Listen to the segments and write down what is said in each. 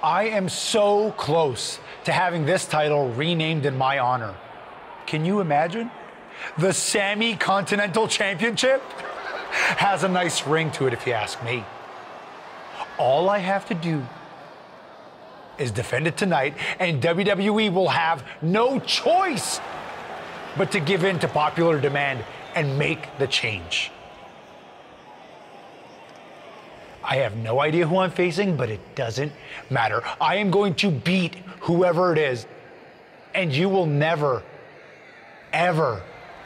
I am so close to having this title renamed in my honor. Can you imagine? The Sami Continental Championship has a nice ring to it, if you ask me. All I have to do is defend it tonight, and WWE will have no choice but to give in to popular demand and make the change. I have no idea who I'm facing, but it doesn't matter. I am going to beat whoever it is, and you will never, ever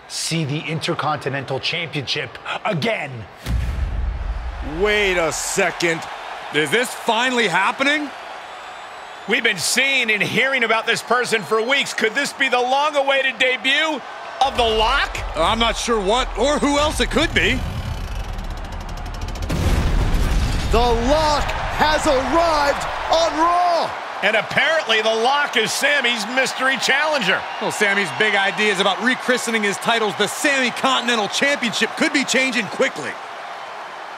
see the Intercontinental Championship again. Wait a second. Is this finally happening? We've been seeing and hearing about this person for weeks. Could this be the long-awaited debut of The Lock? I'm not sure what or who else it could be. The Lock has arrived on Raw. And apparently The Lock is Sami's mystery challenger. Well, Sami's big ideas about rechristening his titles the Sami Continental Championship could be changing quickly.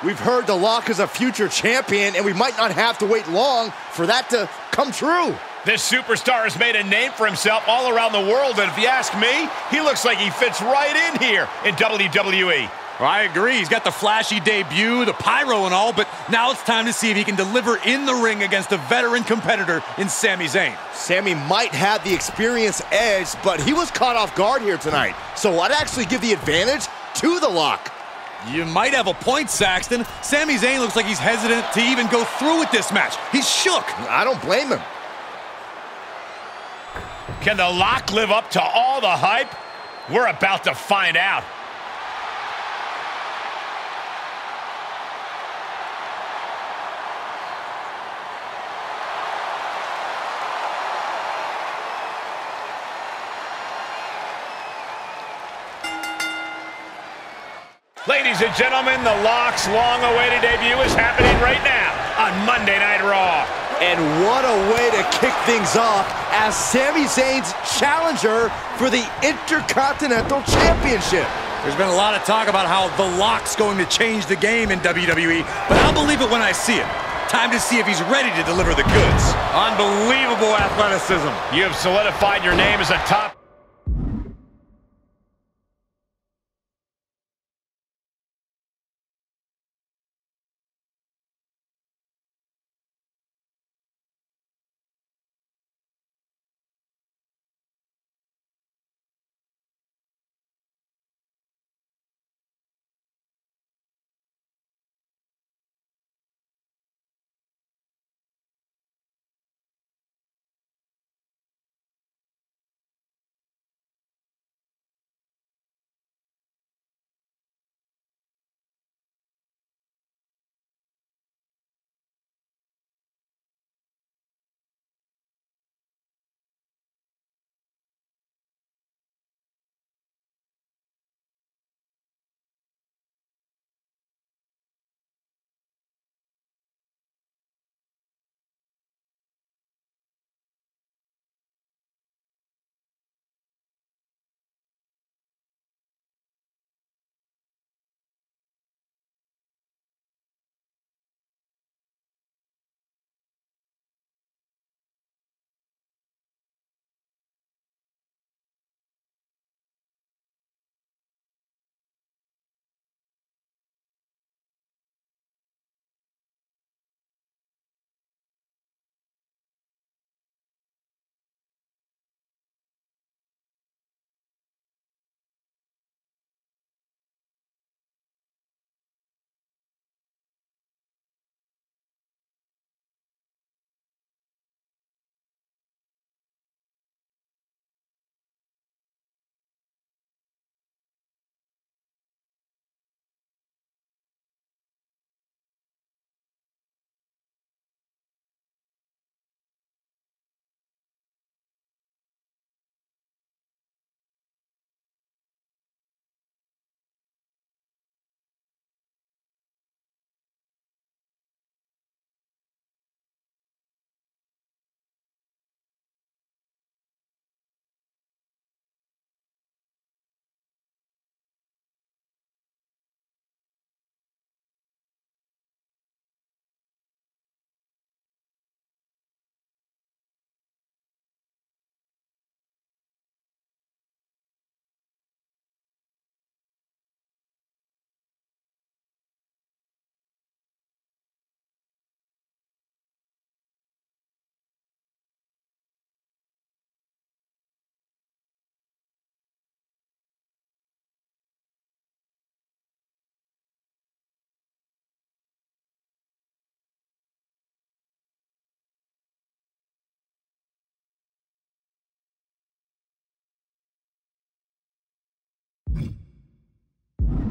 We've heard The Lock is a future champion, and we might not have to wait long for that to come true. This superstar has made a name for himself all around the world, and if you ask me, he looks like he fits right in here in WWE. Well, I agree. He's got the flashy debut, the pyro and all, but now it's time to see if he can deliver in the ring against a veteran competitor in Sami Zayn. Sami might have the experience edge, but he was caught off guard here tonight. So I'd actually give the advantage to The Lock. You might have a point, Saxton. Sami Zayn looks like he's hesitant to even go through with this match. He's shook. I don't blame him. Can The Lock live up to all the hype? We're about to find out. Ladies and gentlemen, The Lock's long-awaited debut is happening right now on Monday Night Raw. And what a way to kick things off as Sami Zayn's challenger for the Intercontinental Championship. There's been a lot of talk about how The Lock's going to change the game in WWE, but I'll believe it when I see it. Time to see if he's ready to deliver the goods. Unbelievable athleticism. You have solidified your name as a top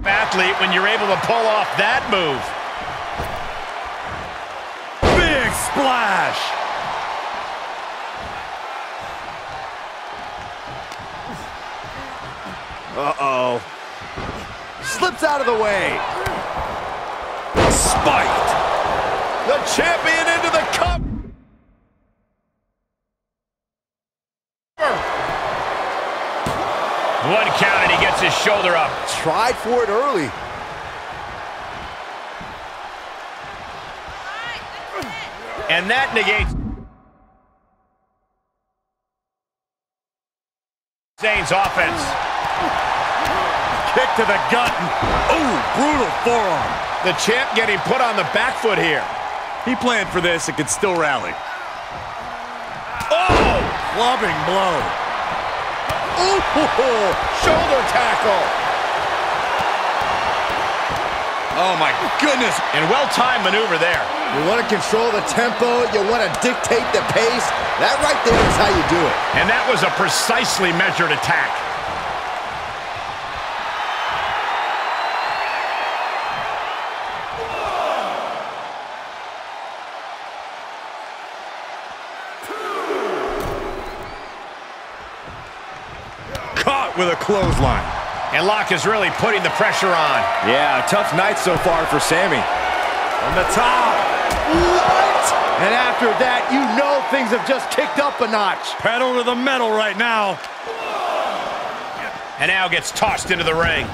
Athlete when you're able to pull off that move. Big splash. Uh-oh. Slips out of the way. Spiked. The champion into the cup. One count and he gets his shoulder up. Tried for it early. And that negates Zayn's offense. Kick to the gut. Ooh, brutal forearm. The champ getting put on the back foot here. He planned for this and could still rally. Oh! Clubbing blow. Ooh, shoulder tackle. Oh, my goodness. And well-timed maneuver there. You want to control the tempo. You want to dictate the pace. That right there is how you do it. And that was a precisely measured attack. Caught with a clothesline. And Locke is really putting the pressure on. Yeah, tough night so far for Sami. From the top. What? And after that, you know things have just kicked up a notch. Pedal to the metal right now. And now gets tossed into the ring.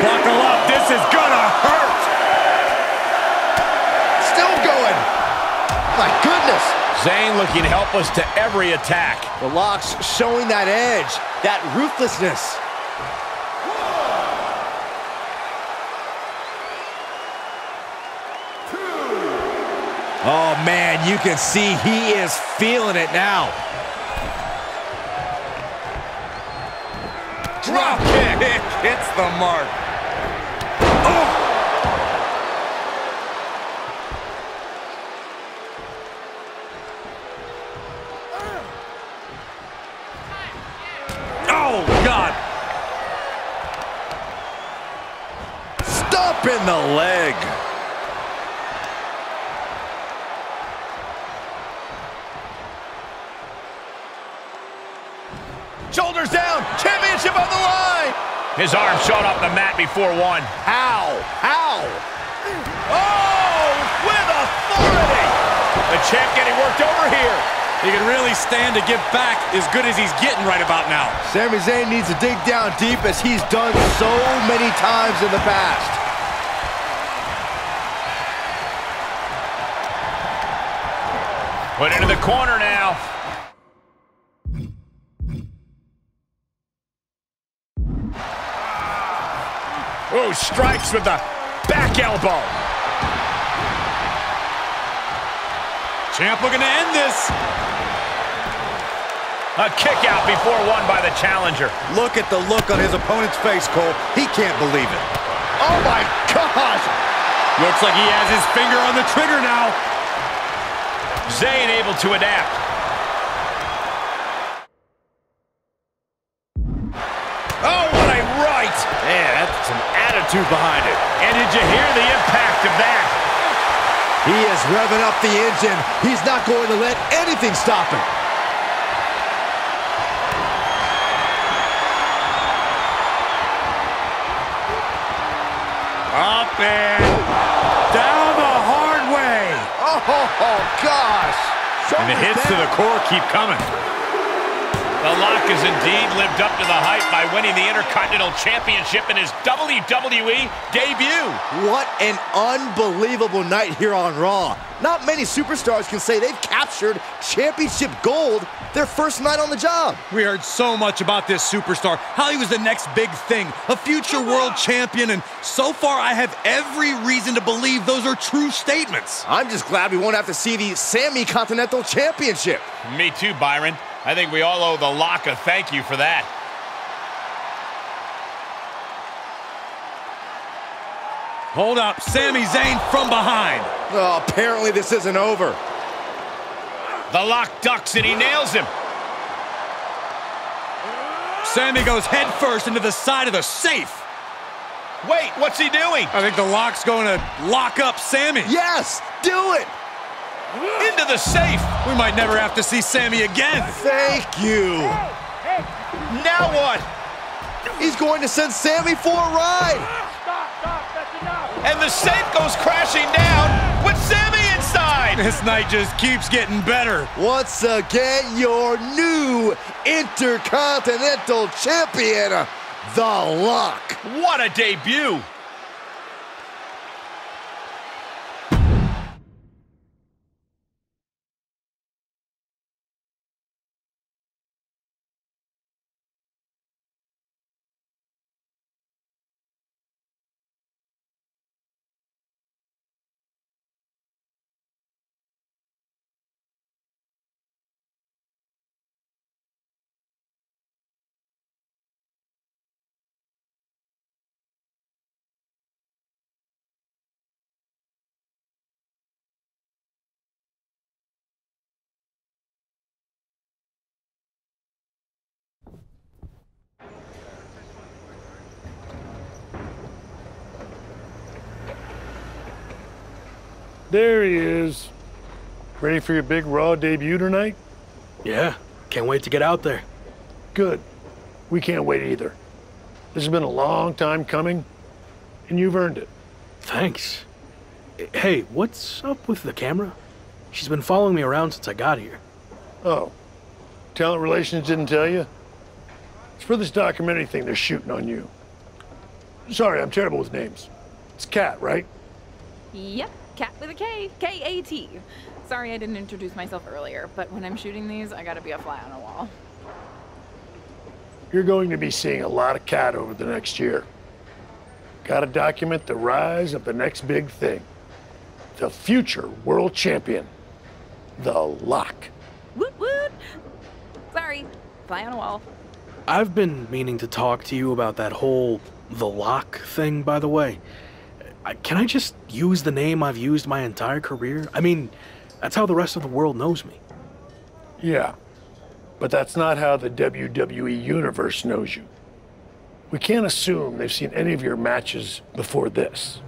Buckle up, this is gonna hurt. Still going. My goodness. Zayn looking helpless to every attack. The Locks showing that edge, that ruthlessness. Oh, man, you can see he is feeling it now. Drop kick. Hits the mark. Oh, God. Stop in the leg. Shoulders down, championship on the line. His arm shot off the mat before one. How? How? Oh, with authority. The champ getting worked over here. He can really stand to give back as good as he's getting right about now. Sami Zayn needs to dig down deep as he's done so many times in the past. Put into the corner now. Oh, strikes with the back elbow. Champ looking to end this. A kick out before one by the challenger. Look at the look on his opponent's face, Cole. He can't believe it. Oh, my gosh. Looks like he has his finger on the trigger now. Zayn able to adapt. Oh, what a right. Man, that's some attitude behind it. And did you hear the impact of that? He is revving up the engine. He's not going to let anything stop him. Up and down the hard way. Oh, gosh. And the hits to the core keep coming. The Lock has indeed lived up to the hype by winning the Intercontinental Championship in his WWE debut. What an unbelievable night here on Raw. Not many superstars can say they've captured championship gold their first night on the job. We heard so much about this superstar, how he was the next big thing, a future world champion, and so far I have every reason to believe those are true statements. I'm just glad we won't have to see the Sami Continental Championship. Me too, Byron. I think we all owe the Lock a thank you for that. Hold up, Sami Zayn from behind. Oh, apparently this isn't over. The lock ducks and he nails him. Sami goes head first into the side of the safe. Wait, what's he doing? I think the lock's going to lock up Sami. Yes, do it. Into the safe. We might never have to see Sami again. Thank you. Now what? He's going to send Sami for a ride. And the safe goes crashing down with Sami inside. This night just keeps getting better. Once again, your new intercontinental champion, The Lock. What a debut. There he is. Ready for your big Raw debut tonight? Yeah, can't wait to get out there. Good. We can't wait either. This has been a long time coming, and you've earned it. Thanks. Hey, what's up with the camera? She's been following me around since I got here. Oh, Talent Relations didn't tell you? It's for this documentary thing they're shooting on you. Sorry, I'm terrible with names. It's Kat, right? Yep, Cat with a K, K-A-T. Sorry I didn't introduce myself earlier, but when I'm shooting these, I gotta be a fly on a wall. You're going to be seeing a lot of Kat over the next year. Gotta document the rise of the next big thing. The future world champion, The Lock. Woot woot! Sorry, fly on a wall. I've been meaning to talk to you about that whole The Lock thing, by the way. Can I just use the name I've used my entire career? I mean, that's how the rest of the world knows me. Yeah, but that's not how the WWE Universe knows you. We can't assume they've seen any of your matches before this.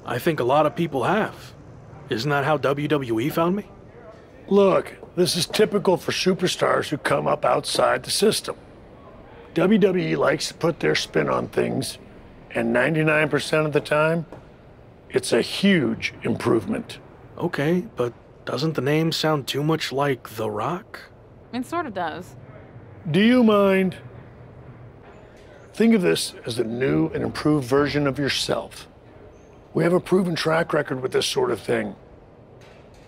I think a lot of people have. Isn't that how WWE found me? Look, this is typical for superstars who come up outside the system. WWE likes to put their spin on things, and 99% of the time, it's a huge improvement. Okay, but doesn't the name sound too much like The Rock? It sort of does. Do you mind? Think of this as a new and improved version of yourself. We have a proven track record with this sort of thing.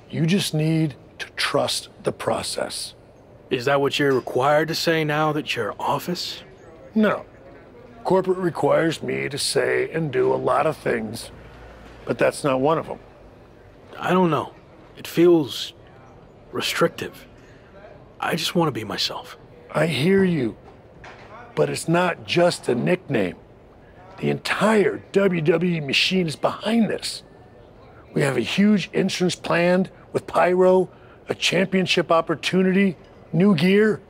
You just need to trust the process. Is that what you're required to say now that you're office? No. Corporate requires me to say and do a lot of things, but that's not one of them. I don't know. It feels restrictive. I just want to be myself. I hear you, but it's not just a nickname. The entire WWE machine is behind this. We have a huge entrance planned with pyro, a championship opportunity, new gear.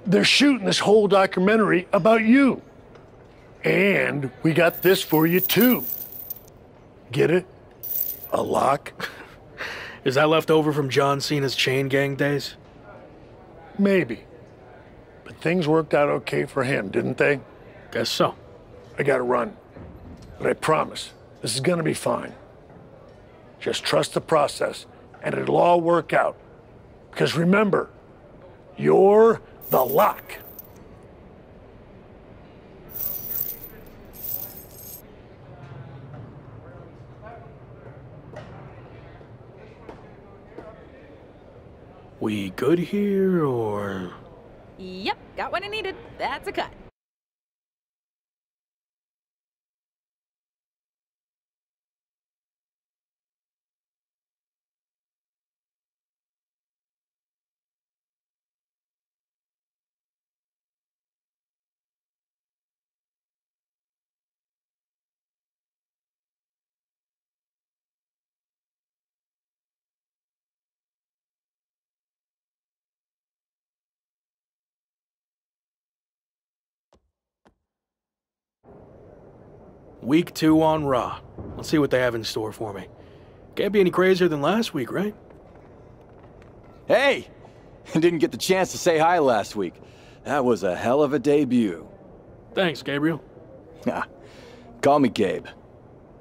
They're shooting this whole documentary about you. And we got this for you too. Get it? A lock? Is that left over from John Cena's Chain Gang days? Maybe. But things worked out okay for him, didn't they? Guess so. I gotta run. But I promise, this is gonna be fine. Just trust the process, and it'll all work out. Because remember, you're The Lock. We good here, or...? Yep, got what I needed. That's a cut. Week 2 on Raw. Let's see what they have in store for me. Can't be any crazier than last week, right? Hey! Didn't get the chance to say hi last week. That was a hell of a debut. Thanks, Gabriel. Call me Gabe.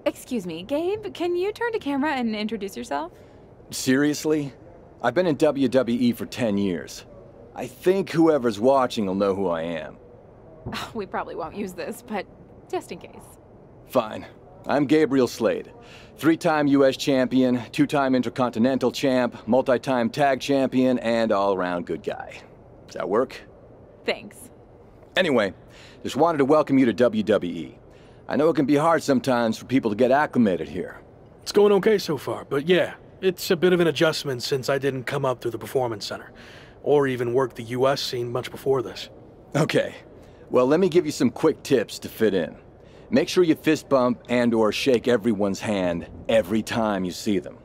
Excuse me, Gabe, can you turn to camera and introduce yourself? Seriously? I've been in WWE for 10 years. I think whoever's watching will know who I am. We probably won't use this, but just in case. Fine. I'm Gabriel Slade. 3-time US champion, 2-time intercontinental champ, multi-time tag champion, and all-around good guy. Does that work? Thanks. Anyway, just wanted to welcome you to WWE. I know it can be hard sometimes for people to get acclimated here. It's going okay so far, but yeah, it's a bit of an adjustment since I didn't come up through the Performance Center, or even work the US scene much before this. Okay, well let me give you some quick tips to fit in. Make sure you fist bump and/or shake everyone's hand every time you see them.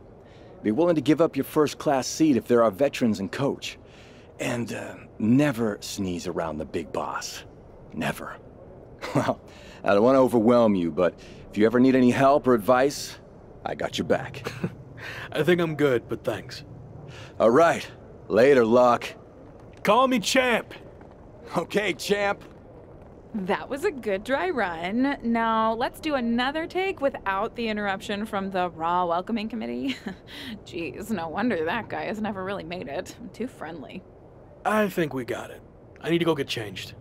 Be willing to give up your first-class seat if there are veterans and coach. And never sneeze around the big boss. Never. Well, I don't want to overwhelm you, but if you ever need any help or advice, I got your back. I think I'm good, but thanks. All right. Later, Luck. Call me Champ. Okay, champ. That was a good dry run. Now, let's do another take without the interruption from the Raw welcoming committee. Jeez, no wonder that guy has never really made it. Too friendly. I think we got it. I need to go get changed.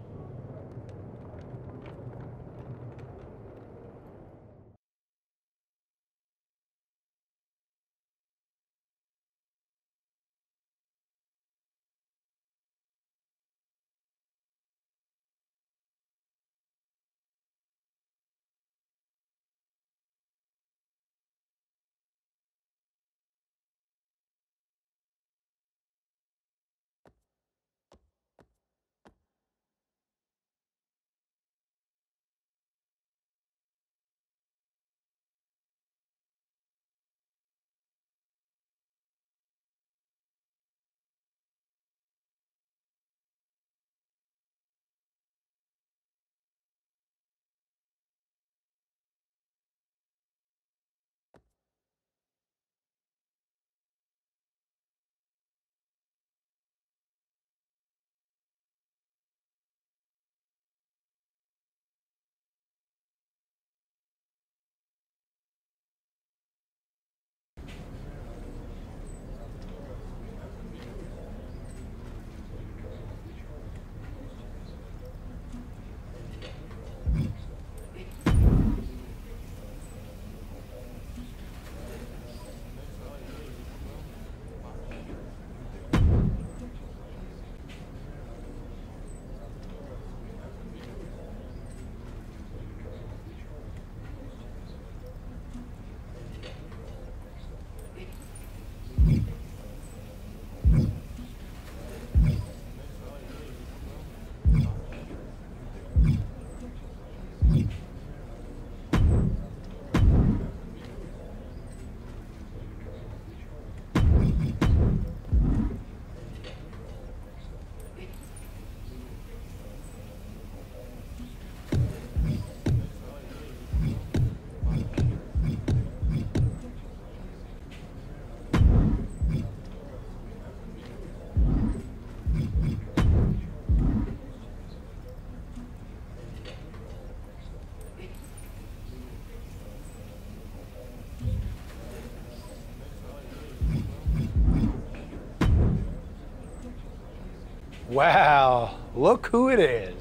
Wow, look who it is.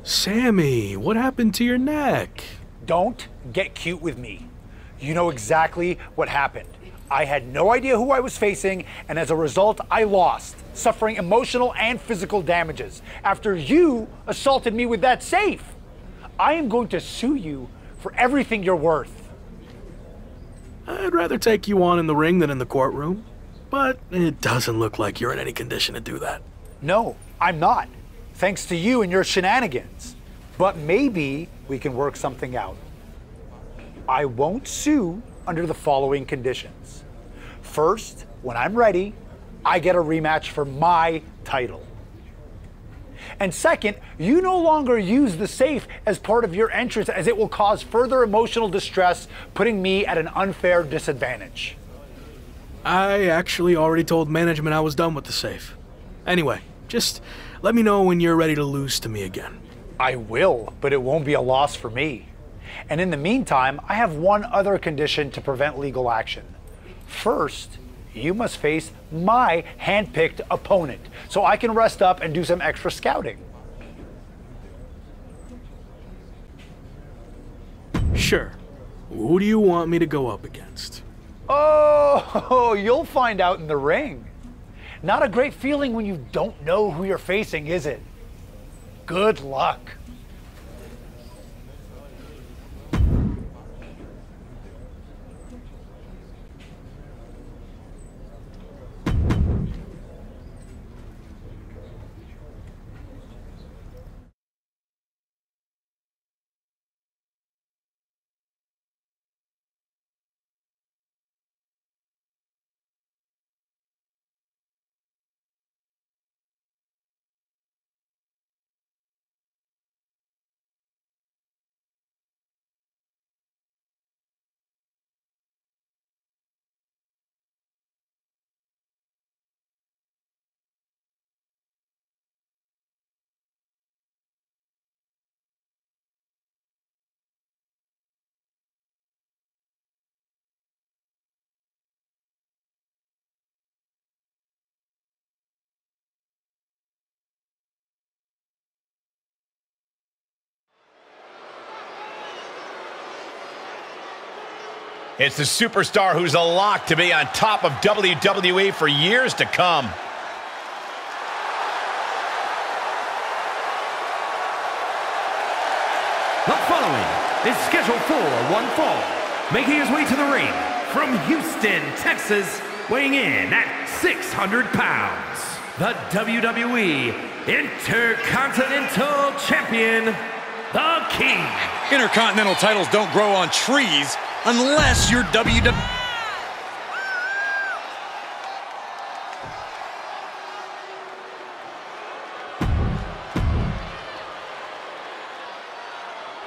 Sammy, what happened to your neck? Don't get cute with me. You know exactly what happened. I had no idea who I was facing, and as a result, I lost, suffering emotional and physical damages after you assaulted me with that safe. I am going to sue you for everything you're worth. I'd rather take you on in the ring than in the courtroom, but it doesn't look like you're in any condition to do that. No, I'm not, thanks to you and your shenanigans. But maybe we can work something out. I won't sue under the following conditions. First, when I'm ready, I get a rematch for my title. And second, you no longer use the safe as part of your entrance, as it will cause further emotional distress, putting me at an unfair disadvantage. I actually already told management I was done with the safe. Anyway, just let me know when you're ready to lose to me again. I will, but it won't be a loss for me. And in the meantime, I have one other condition to prevent legal action. First, you must face my hand-picked opponent, so I can rest up and do some extra scouting. Sure. Who do you want me to go up against? Oh, you'll find out in the ring. Not a great feeling when you don't know who you're facing, is it? Good luck. It's the superstar who's a lock to be on top of WWE for years to come. The following is scheduled for one fall, making his way to the ring from Houston, Texas, weighing in at 600 pounds, the WWE Intercontinental Champion, the King. Intercontinental titles don't grow on trees unless you're WWE.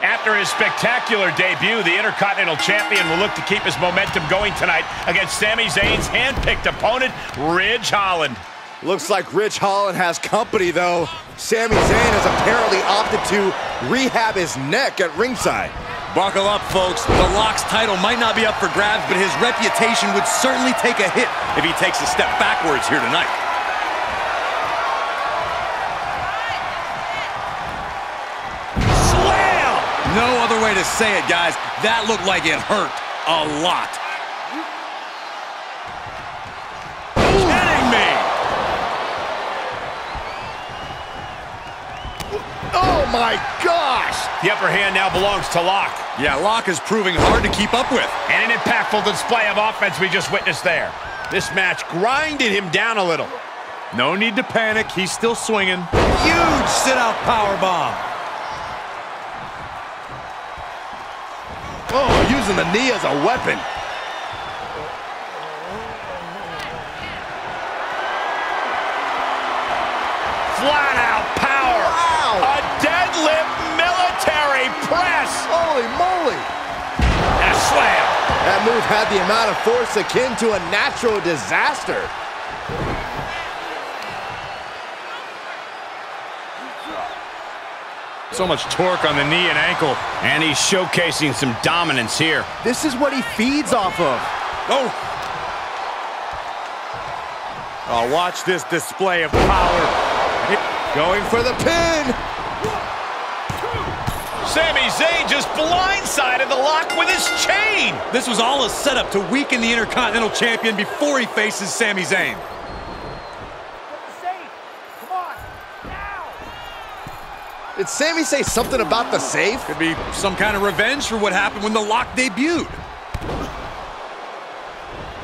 After his spectacular debut, the Intercontinental Champion will look to keep his momentum going tonight against Sami Zayn's hand-picked opponent, Ridge Holland. Looks like Ridge Holland has company, though. Sami Zayn has apparently opted to rehab his neck at ringside. Buckle up, folks. The Lock's title might not be up for grabs, but his reputation would certainly take a hit if he takes a step backwards here tonight. Slam! No other way to say it, guys. That looked like it hurt a lot. Kidding me! Oh my gosh! The upper hand now belongs to Lock. Yeah, Lock is proving hard to keep up with. And an impactful display of offense we just witnessed there. This match grinded him down a little. No need to panic. He's still swinging. Huge sit-out powerbomb. Oh, using the knee as a weapon. Flat out power. Wow. A deadlift military press. Holy moly! And a slam. That move had the amount of force akin to a natural disaster. So much torque on the knee and ankle. And he's showcasing some dominance here. This is what he feeds off of. Oh! Oh, watch this display of power. Going for the pin. Sami Zayn just blindsided the Lock with his chain. This was all a setup to weaken the Intercontinental Champion before he faces Sami Zayn. Did Sami say something about the safe? Could be some kind of revenge for what happened when the Lock debuted.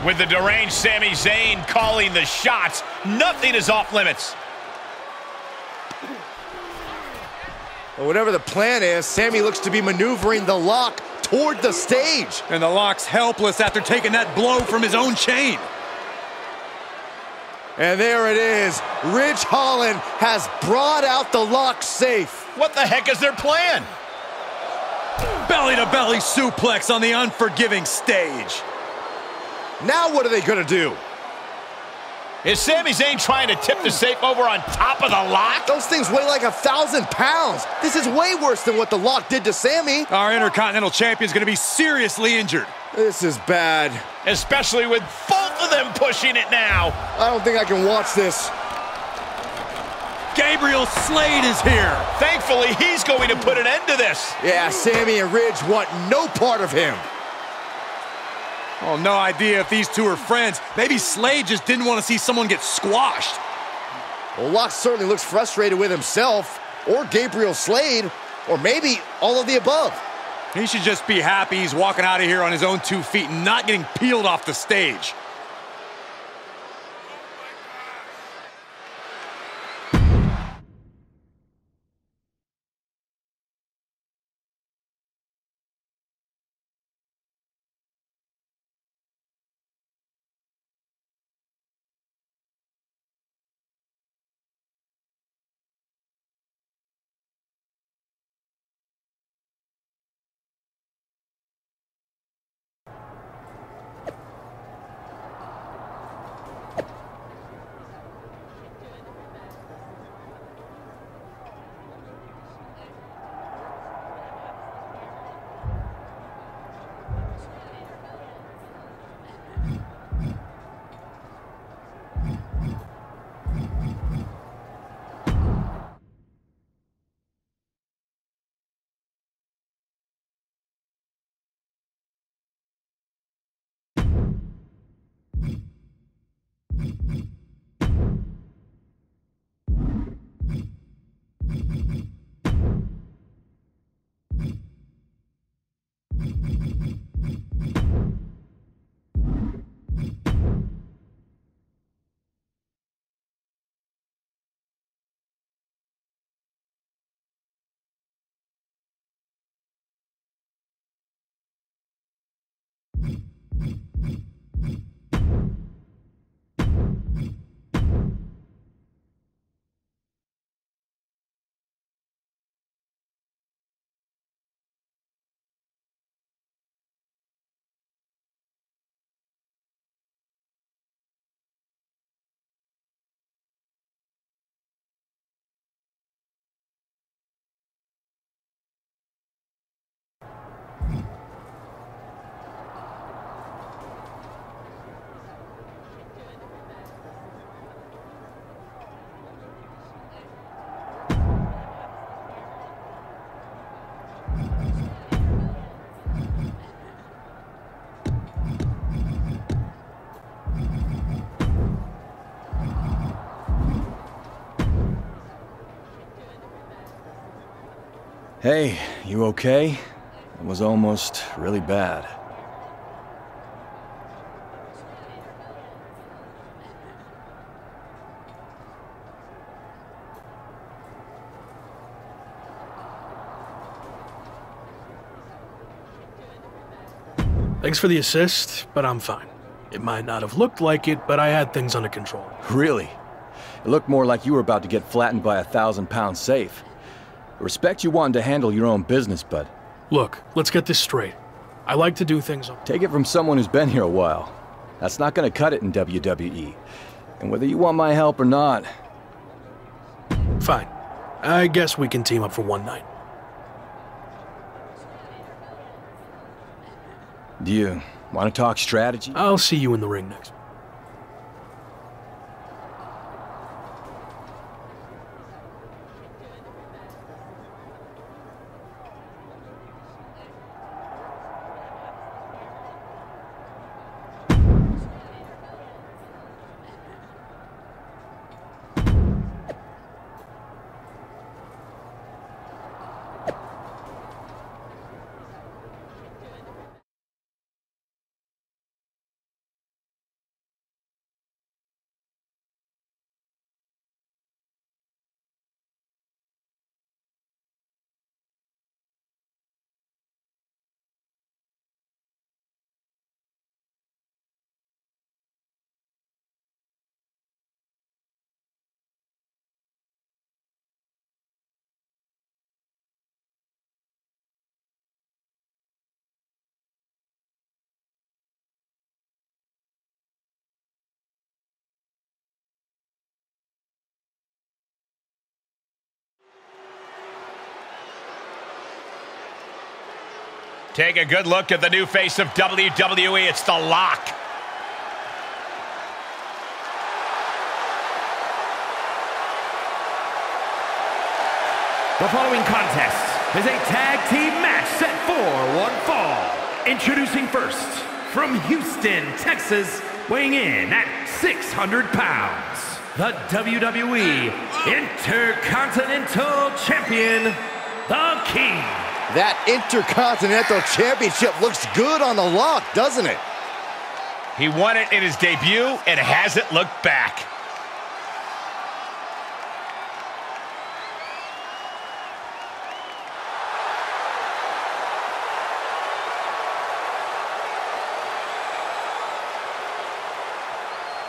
With the deranged Sami Zayn calling the shots, nothing is off limits. Well, whatever the plan is, Sami looks to be maneuvering the Lock toward the stage. And the Lock's helpless after taking that blow from his own chain. And there it is. Ridge Holland has brought out the lock safe. What the heck is their plan? Belly-to-belly suplex on the unforgiving stage. Now what are they gonna do? Is Sami Zayn trying to tip the safe over on top of the lock? Those things weigh like 1,000 pounds. This is way worse than what the lock did to Sami. Our Intercontinental Champion's gonna be seriously injured. This is bad. Especially with both of them pushing it now. I don't think I can watch this. Gabriel Slade is here. Thankfully, he's going to put an end to this. Yeah, Sami and Ridge want no part of him. Oh, no idea if these two are friends. Maybe Slade just didn't want to see someone get squashed. Well, Locke certainly looks frustrated with himself, or Gabriel Slade, or maybe all of the above. He should just be happy he's walking out of here on his own 2 feet and not getting peeled off the stage. Hey, you okay? It was almost really bad. Thanks for the assist, but I'm fine. It might not have looked like it, but I had things under control. Really? It looked more like you were about to get flattened by a 1,000-pound safe. I respect you wanting to handle your own business, but... Look, let's get this straight. I like to do things... Take it from someone who's been here a while. That's not gonna cut it in WWE. And whether you want my help or not... Fine. I guess we can team up for one night. Do you want to talk strategy? I'll see you in the ring next. Take a good look at the new face of WWE. It's The Lock. The following contest is a tag team match set for one fall. Introducing first, from Houston, Texas, weighing in at 600 pounds, the WWE Intercontinental Champion, The King. That Intercontinental Championship looks good on The Lock, doesn't it? He won it in his debut and hasn't looked back.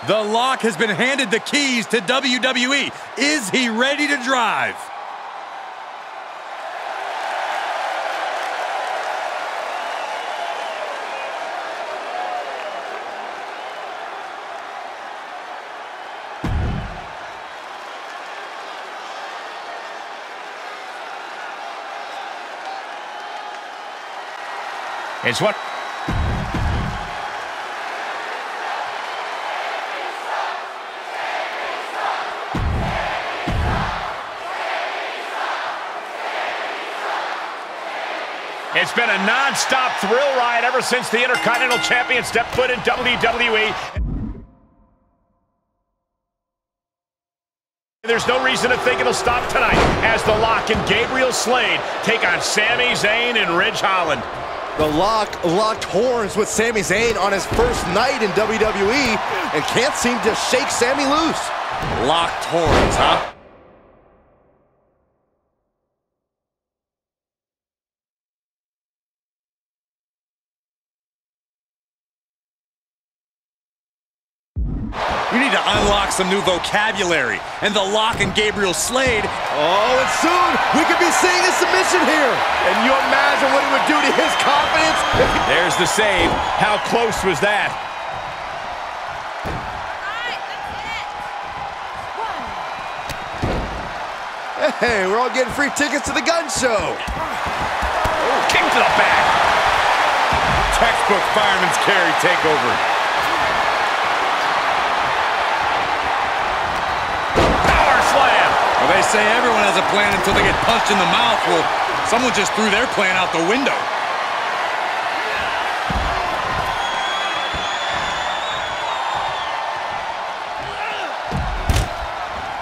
The Lock has been handed the keys to WWE. Is he ready to drive? It's what? It's been a non-stop thrill ride ever since the Intercontinental Champion stepped foot in WWE. There's no reason to think it'll stop tonight as The Lock and Gabriel Slade take on Sami Zayn and Ridge Holland. The Lock locked horns with Sami Zayn on his first night in WWE and can't seem to shake Sami loose. Locked horns, huh? You need to unlock some new vocabulary. And The Lock and Gabriel Slade. Oh, and soon we could be seeing a submission here. And you imagine what it would do to his confidence? There's the save. How close was that? Hey, we're all getting free tickets to the gun show. Oh, kick to the back. Textbook fireman's carry takeover. They say everyone has a plan until they get punched in the mouth. Well, someone just threw their plan out the window.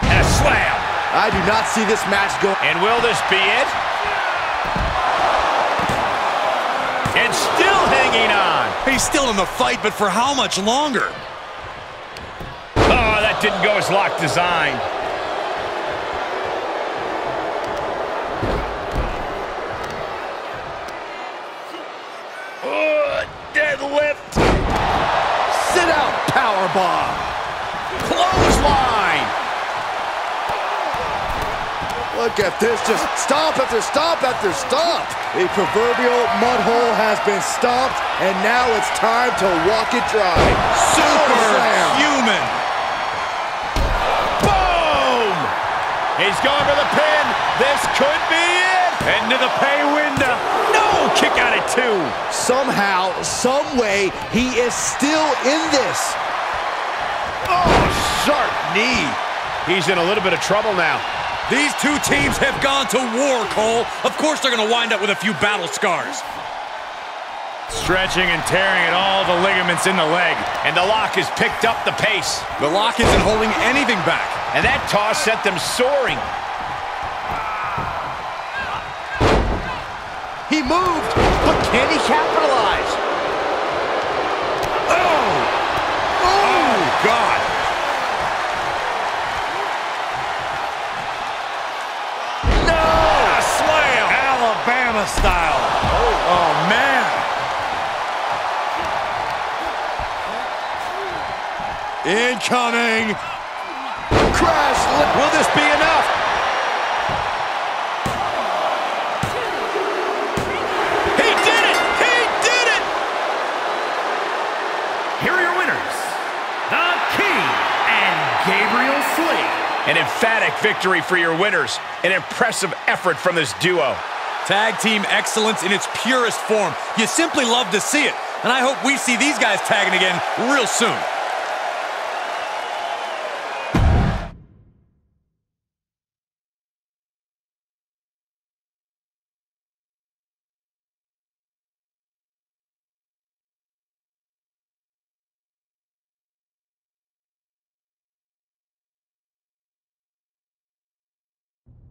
And a slam. I do not see this match go. And will this be it? And still hanging on. He's still in the fight, but for how much longer? Oh, that didn't go as Lock designed. Deadlift. Sit out powerbomb. Clothesline. Look at this, just stomp after stomp after stomp. The proverbial mud hole has been stomped, and now it's time to walk it dry. Superhuman. Boom! He's going for the pin. This could be it. Into the pay window. No! Kick out at 2. Somehow, some way, he is still in this. Oh, sharp knee. He's in a little bit of trouble now. These two teams have gone to war, Cole. Of course they're going to wind up with a few battle scars. Stretching and tearing at all the ligaments in the leg. And The Lock has picked up the pace. The Lock isn't holding anything back. And that toss sent them soaring. He moved, but can he capitalize? Oh! Oh, God. No! A slam! Alabama style. Oh, man. Incoming. Crash. Will this be enough? Gabriel Slade. An emphatic victory for your winners. An impressive effort from this duo. Tag team excellence in its purest form. You simply love to see it. And I hope we see these guys tagging again real soon.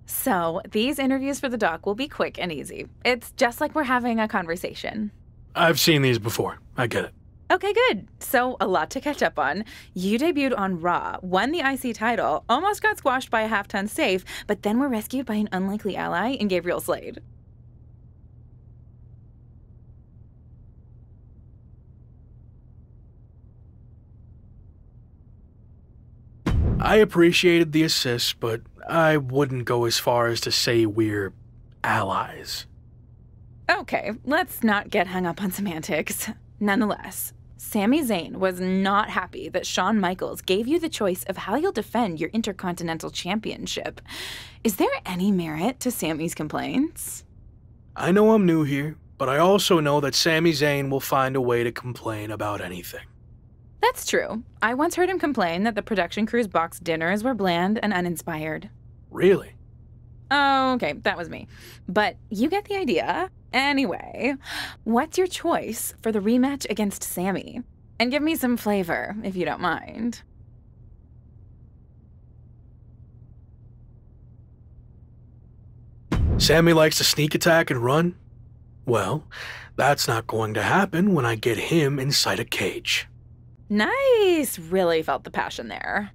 So, these interviews for the doc will be quick and easy. It's just like we're having a conversation. I've seen these before. I get it. Okay, good. So, a lot to catch up on. You debuted on Raw, won the IC title, almost got squashed by a half-ton safe, but then were rescued by an unlikely ally in Gabriel Slade. I appreciated the assist, but I wouldn't go as far as to say we're allies. Okay, let's not get hung up on semantics. Nonetheless, Sami Zayn was not happy that Shawn Michaels gave you the choice of how you'll defend your Intercontinental Championship. Is there any merit to Sami's complaints? I know I'm new here, but I also know that Sami Zayn will find a way to complain about anything. That's true. I once heard him complain that the production crew's box dinners were bland and uninspired. Really? Oh, okay, that was me. But you get the idea. Anyway, what's your choice for the rematch against Sami? And give me some flavor, if you don't mind. Sami likes to sneak attack and run? Well, that's not going to happen when I get him inside a cage. Nice! Really felt the passion there.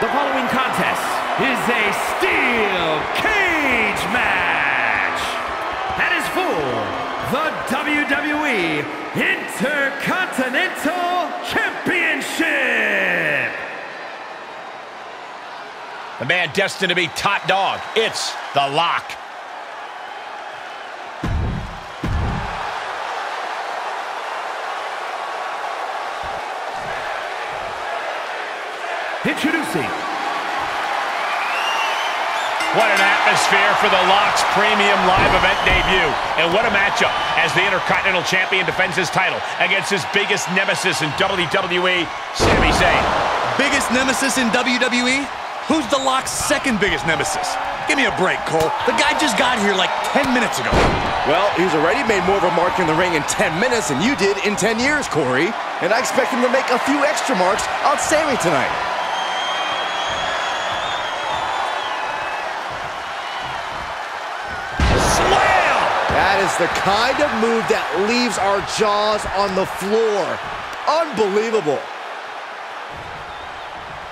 The following contest is a steel cage match and is for the WWE Intercontinental Championship. The man destined to be top dog. It's The Lock. Introducing. What an atmosphere for The Lock's premium live event debut. And what a matchup as the Intercontinental Champion defends his title against his biggest nemesis in WWE, Sami Zayn. Biggest nemesis in WWE? Who's The Lock's second biggest nemesis? Give me a break, Cole. The guy just got here like 10 minutes ago. Well, he's already made more of a mark in the ring in 10 minutes than you did in 10 years, Corey. And I expect him to make a few extra marks on Sami tonight. That is the kind of move that leaves our jaws on the floor. Unbelievable.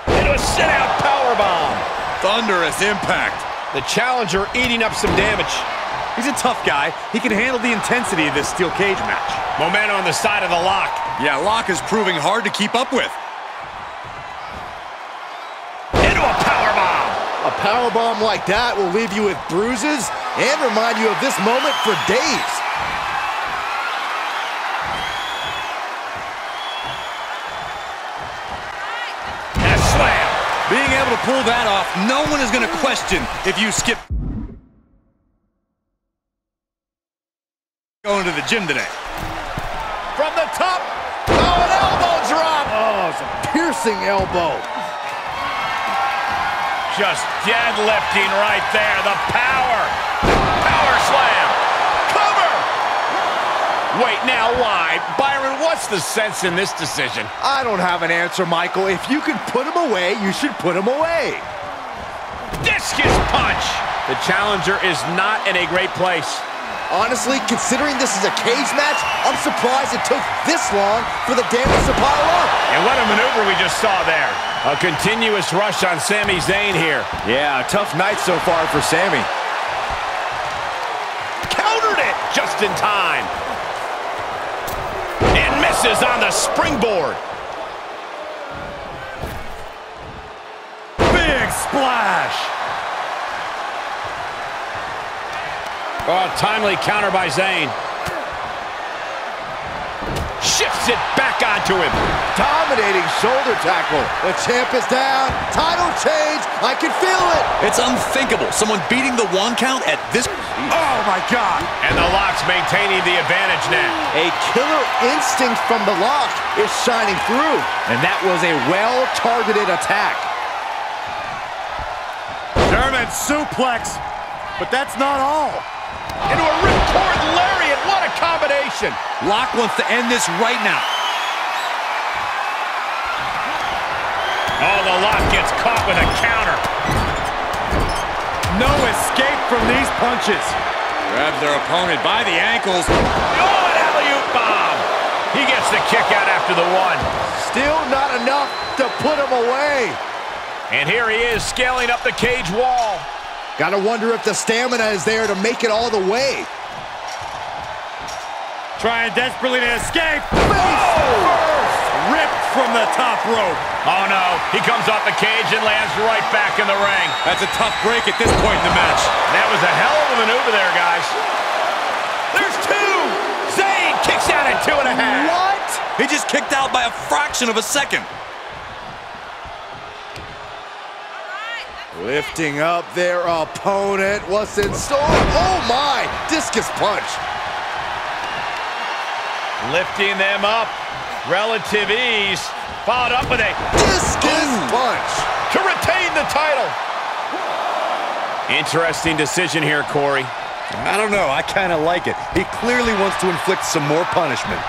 Into a sit-out powerbomb. Thunderous impact. The challenger eating up some damage. He's a tough guy. He can handle the intensity of this steel cage match. Momentum on the side of The Lock. Yeah, Lock is proving hard to keep up with. Into a powerbomb. A powerbomb like that will leave you with bruises and remind you of this moment for days. And a slam. Being able to pull that off, no one is going to question if you skip going to the gym today. From the top. Oh, an elbow drop. Oh, it's a piercing elbow. Just deadlifting right there. The power. Power slam. Cover. Wait, now why? Byron, what's the sense in this decision? I don't have an answer, Michael. If you can put him away, you should put him away. Discus punch. The challenger is not in a great place. Honestly, considering this is a cage match, I'm surprised it took this long for the damage to pile up. And what a maneuver we just saw there. A continuous rush on Sami Zayn here. Yeah, a tough night so far for Sami. Countered it just in time. And misses on the springboard. Big splash. Oh, timely counter by Zayn. Shifts it back onto him. Dominating shoulder tackle. The champ is down. Title change. I can feel it. It's unthinkable. Someone beating the 1 count at this... Oh, my God. And the Lock's maintaining the advantage now. A killer instinct from the Lock is shining through. And that was a well-targeted attack. German suplex. But that's not all. Into a ripcord lariat. What a combination. Lock wants to end this right now. Oh, the Lock gets caught with a counter. No escape from these punches. Grabs their opponent by the ankles. Oh, an alley-oop bomb. He gets the kick out after the 1. Still not enough to put him away. And here he is scaling up the cage wall. Gotta wonder if the stamina is there to make it all the way. Trying desperately to escape. First! Ripped from the top rope. Oh, no. He comes off the cage and lands right back in the ring. That's a tough break at this point in the match. That was a hell of a maneuver there, guys. There's 2. Zayn kicks out at 2.5. What? He just kicked out by a fraction of a second. Lifting up their opponent. What's in store? Oh, my. Discus punch. Lifting them up. Relative ease. Followed up with a discus punch to retain the title. Interesting decision here, Corey. I don't know. I kind of like it. He clearly wants to inflict some more punishment.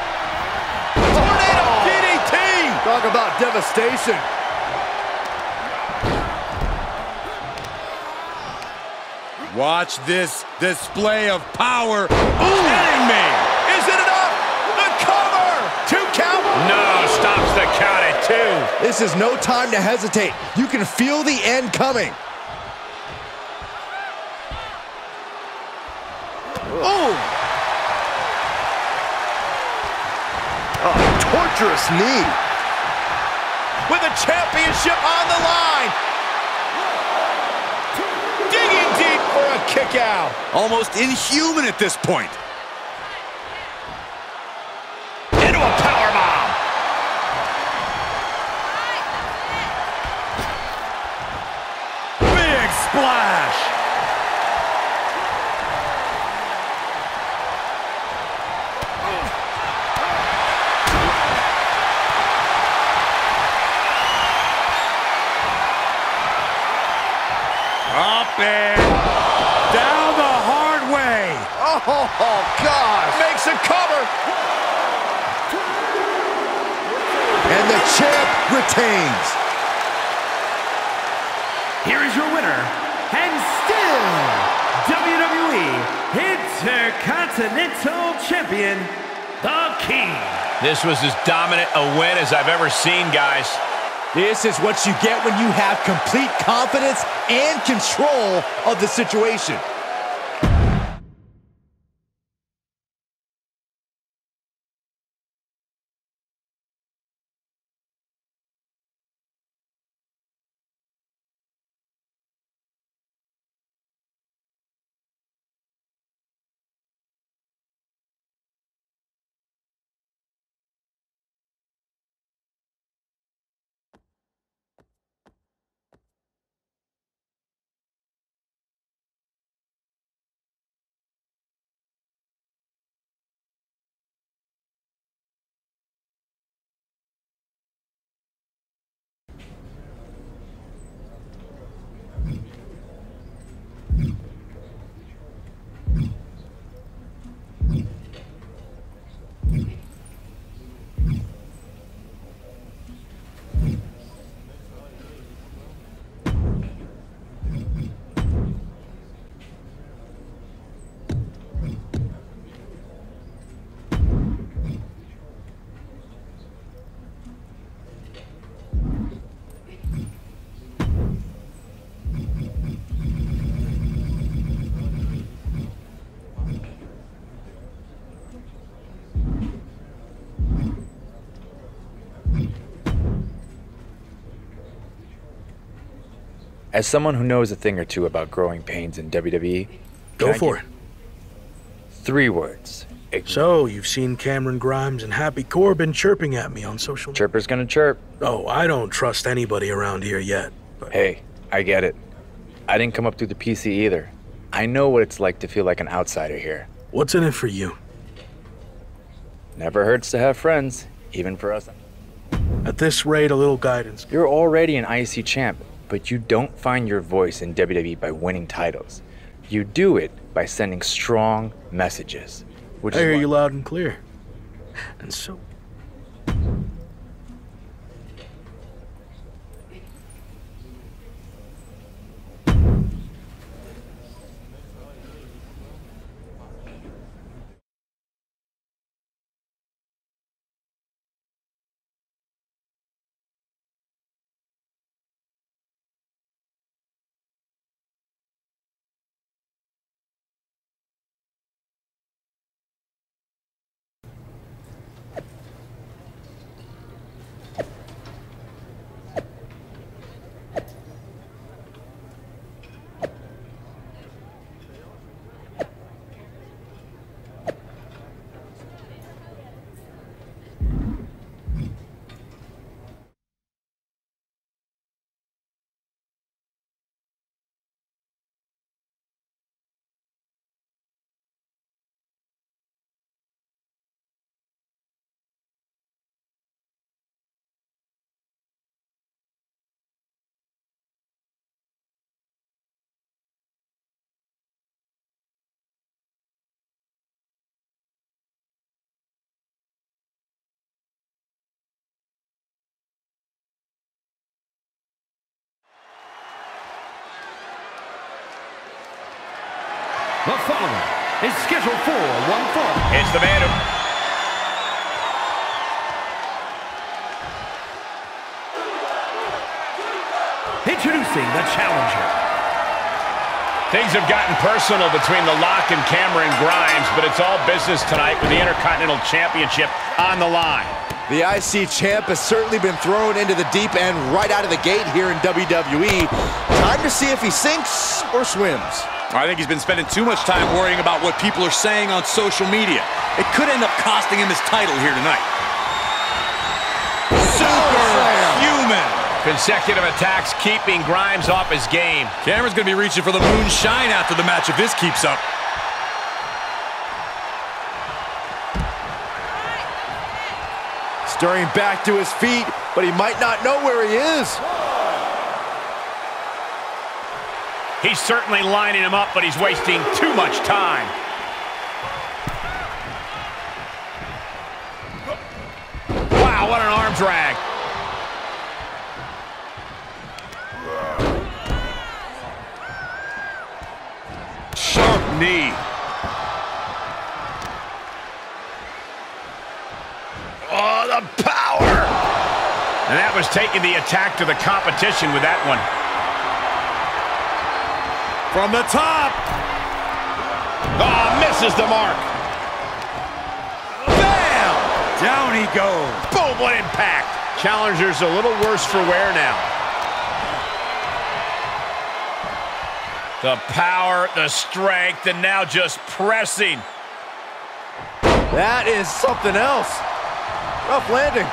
Tornado DDT! Talk about devastation. Watch this display of power. Kidding me! Is it enough? The cover! 2 count? No, stops the count at 2. This is no time to hesitate. You can feel the end coming. Oh! A torturous knee. With a championship on the line. Digging deep for a kick out. Almost inhuman at this point. Into a powerbomb. Big splash. Up and down the hard way. Oh, gosh. Makes a cover. And the champ retains. Here is your winner, and still WWE Intercontinental Champion, The King. This was as dominant a win as I've ever seen, guys. This is what you get when you have complete confidence and control of the situation. As someone who knows a thing or two about growing pains in WWE, Go for it. 3 words. So, you've seen Cameron Grimes and Happy Corbin chirping at me on social media. Chirper's gonna chirp. Oh, I don't trust anybody around here yet. But... Hey, I get it. I didn't come up through the PC either. I know what it's like to feel like an outsider here. What's in it for you? Never hurts to have friends, even for us. At this rate, a little guidance. You're already an IC champ, but you don't find your voice in WWE by winning titles. You do it by sending strong messages. I hear you loud and clear. And so... The following is scheduled for one fall. It's the man who... Introducing the challenger. Things have gotten personal between The Lock and Cameron Grimes, but it's all business tonight with the Intercontinental Championship on the line. The IC champ has certainly been thrown into the deep end right out of the gate here in WWE. Time to see if he sinks or swims. I think he's been spending too much time worrying about what people are saying on social media. It could end up costing him his title here tonight. Superhuman! Consecutive attacks keeping Grimes off his game. Cameron's going to be reaching for the moonshine after the match if this keeps up. Stirring back to his feet, but he might not know where he is. He's certainly lining him up, but he's wasting too much time. Wow, what an arm drag. Sharp knee. Oh, the power! And that was taking the attack to the competition with that one. From the top. Oh, misses the mark. Bam! Down he goes. Boom, what impact. Challenger's a little worse for wear now. The power, the strength, and now just pressing. That is something else. Rough landing.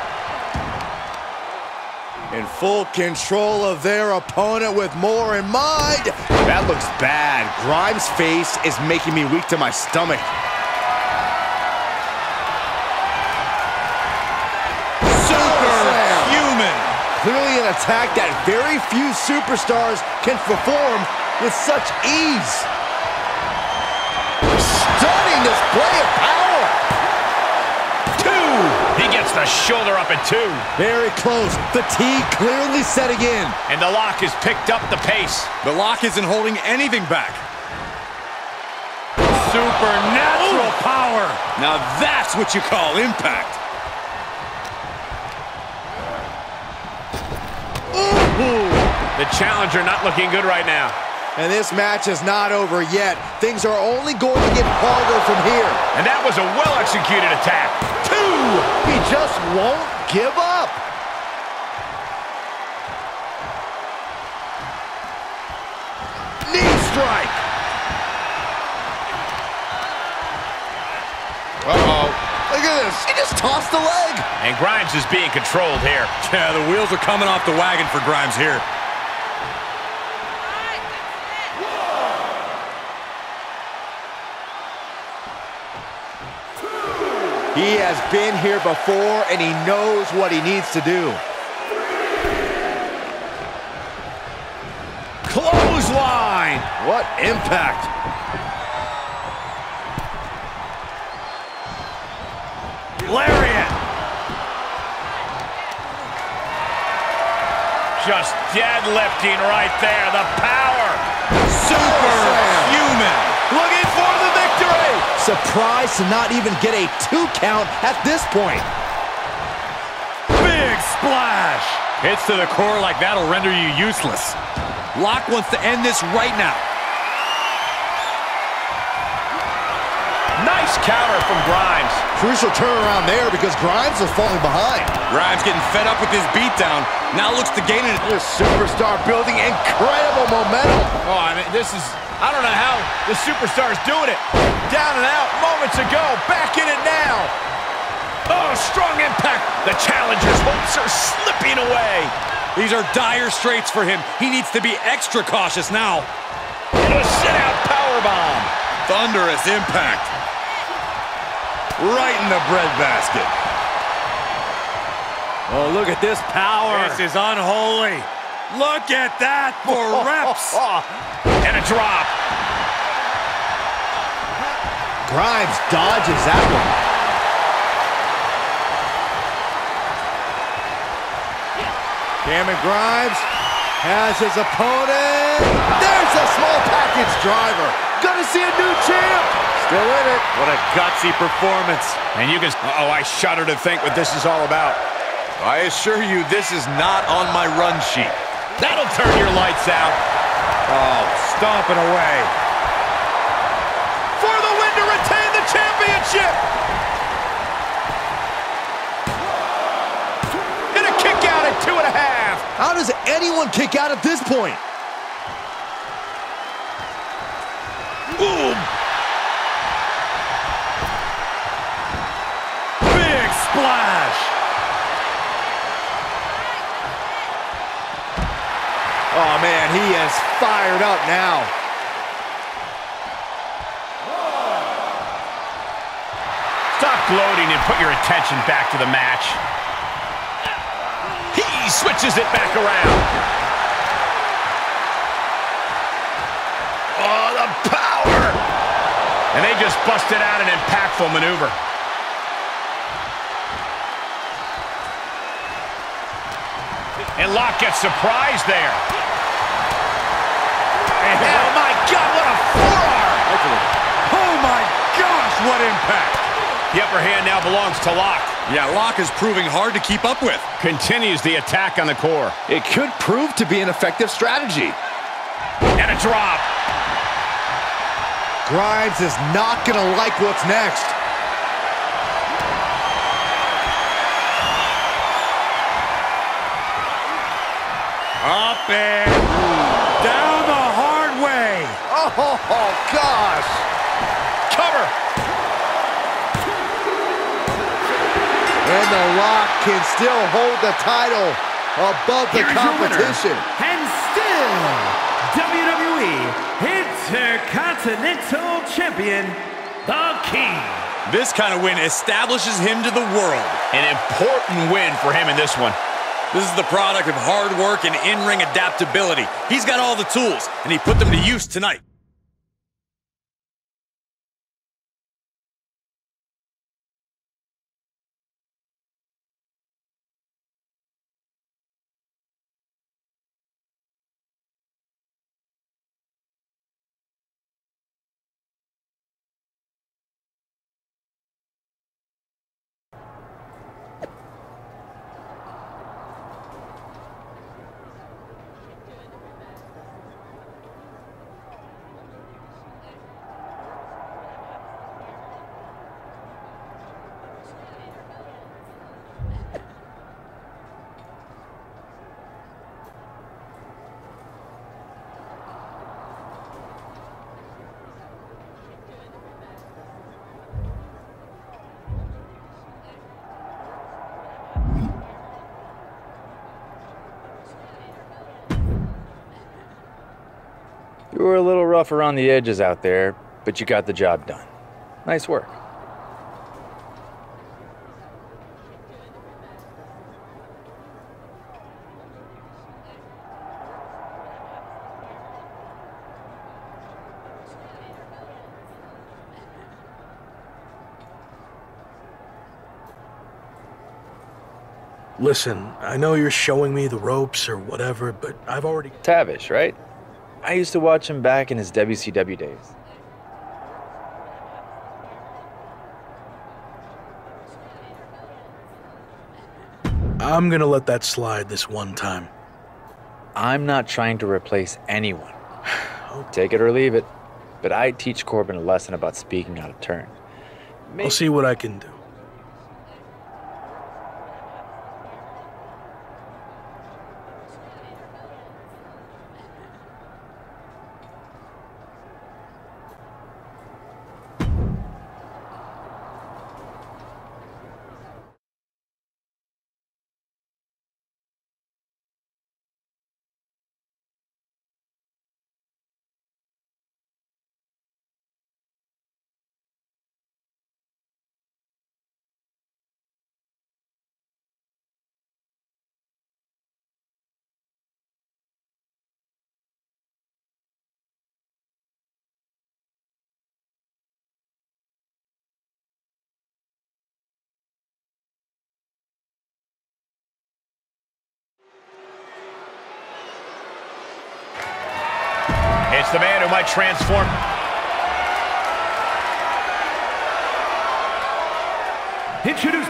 In full control of their opponent with more in mind. That looks bad. Grimes' face is making me weak to my stomach. Superhuman. Clearly an attack that very few superstars can perform with such ease. Stunning display of power. 2. He gets the shoulder up at 2. Very close. Fatigue clearly setting in. And the Lock has picked up the pace. The Lock isn't holding anything back. Supernatural power. Now that's what you call impact. The challenger not looking good right now. And this match is not over yet. Things are only going to get harder from here. And that was a well-executed attack. 2! He just won't give up. knee strike. Uh-oh. Look at this. He just tossed the leg. And Grimes is being controlled here. Yeah, the wheels are coming off the wagon for Grimes here. He has been here before, and he knows what he needs to do. Clothesline! What impact. Lariat! Just deadlifting right there. The power. Superhuman! Looking for the victory. Surprised to not even get a 2 count at this point. Big splash! Hits to the core like that'll render you useless. Locke wants to end this right now. Nice counter from Grimes. Crucial turnaround there because Grimes is falling behind. Grimes getting fed up with his beatdown. Now looks to gain it. This superstar building incredible momentum. Oh, I mean, I don't know how the superstar's doing it. Down and out moments ago. Back in it now. Oh, strong impact. The challenger's hopes are slipping away. These are dire straits for him. He needs to be extra cautious now. And a sit-out powerbomb. Thunderous impact. Right in the breadbasket. Oh, look at this power. This is unholy. Look at that for reps. And a drop. Grimes dodges that one. Cameron Grimes has his opponent. There's a small package driver. Gonna see a new champ. Still in it. What a gutsy performance. And you can... Uh-oh, I shudder to think what this is all about. I assure you, this is not on my run sheet. That'll turn your lights out. Oh, stomping away. For the win to retain the championship. And a kick out at 2.5. How does anyone kick out at this point? Boom. Big splash. Oh, man, he is fired up now. Stop gloating and put your attention back to the match. He switches it back around. Oh, the power! And they just busted out an impactful maneuver. And Locke gets surprised there. And oh my God, what a forearm! Oh my gosh, what impact! The upper hand now belongs to Locke. Yeah, Locke is proving hard to keep up with. Continues the attack on the core. It could prove to be an effective strategy. And a drop. Grimes is not gonna like what's next. Up and down the hard way. Oh gosh. Cover. And the Lock can still hold the title above the competition. And still, WWE Intercontinental Champion, the King. This kind of win establishes him to the world. An important win for him in this one. This is the product of hard work and in-ring adaptability. He's got all the tools, and he put them to use tonight. You were a little rough around the edges out there, but you got the job done. Nice work. Listen, I know you're showing me the ropes or whatever, but I've already... Tavish, right? I used to watch him back in his WCW days. I'm gonna let that slide this one time. I'm not trying to replace anyone. Take it or leave it. But I teach Corbin a lesson about speaking out of turn. I'll see what I can do. It's the man who might transform. Introduce.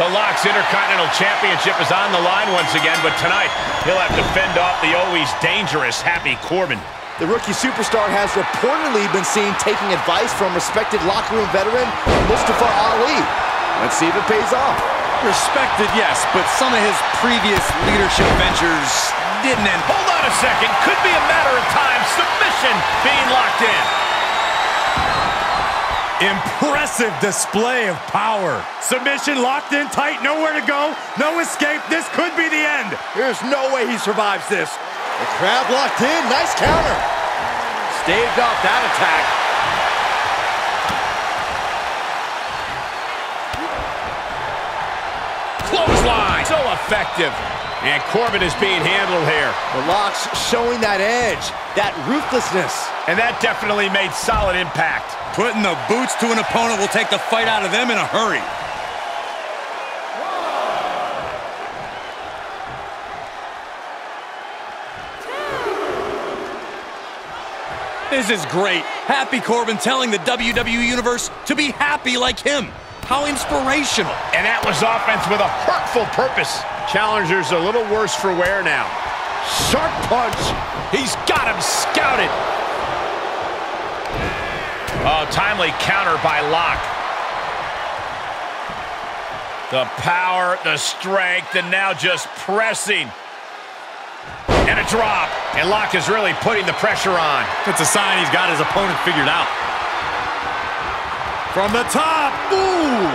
The Lock's Intercontinental Championship is on the line once again, but tonight he'll have to fend off the always dangerous Happy Corbin. The rookie superstar has reportedly been seen taking advice from respected locker room veteran Mustafa Ali. Let's see if it pays off. Respected, yes, but some of his previous leadership ventures didn't end. Hold on a second. Could be a matter of time. Submission being locked in. Impressive display of power. Submission locked in tight, nowhere to go, no escape. This could be the end. There's no way he survives this. The crab locked in. Nice counter. Staved off that attack. Clothesline. So effective. And Corbin is being handled here. The Lock's showing that edge, that ruthlessness. And that definitely made solid impact. Putting the boots to an opponent will take the fight out of them in a hurry. This is great. Happy Corbin telling the WWE Universe to be happy like him. How inspirational. And that was offense with a hurtful purpose. Challenger's a little worse for wear now. Sharp punch. He's got him scouted. Oh, timely counter by Locke. The power, the strength, and now just pressing. And a drop. And Locke is really putting the pressure on. It's a sign he's got his opponent figured out. From the top. Ooh!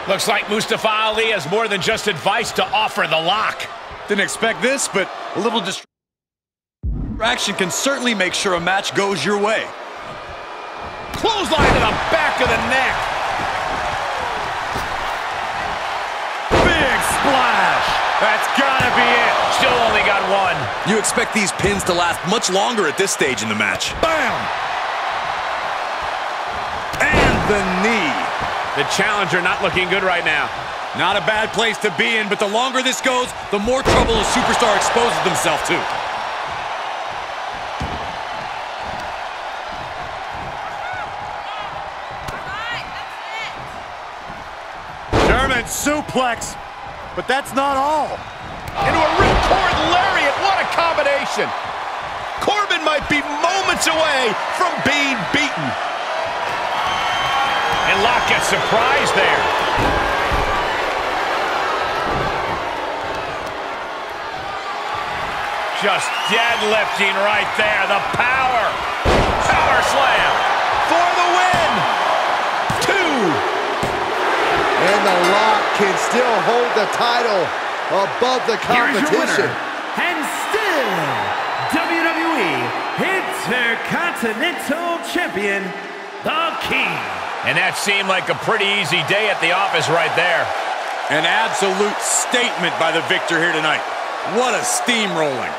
Looks like Mustafa Ali has more than just advice to offer the Lock. Didn't expect this, but a little distraction can certainly make sure a match goes your way. Clothesline to the back of the neck. Big splash. That's gotta be it. Still only got one. You expect these pins to last much longer at this stage in the match. Bam! And the knee. The challenger not looking good right now. Not a bad place to be in, but the longer this goes, the more trouble a superstar exposes himself to. German suplex, but that's not all. Into a ripcord lariat, what a combination. Corbin might be moments away from being beaten. And Locke gets surprised there. Just deadlifting right there. The power. Power slam for the win. 2. And the Lock can still hold the title above the competition. Here's your winner, and Intercontinental Champion, The King. And that seemed like a pretty easy day at the office right there. An absolute statement by the victor here tonight. What a steamrolling.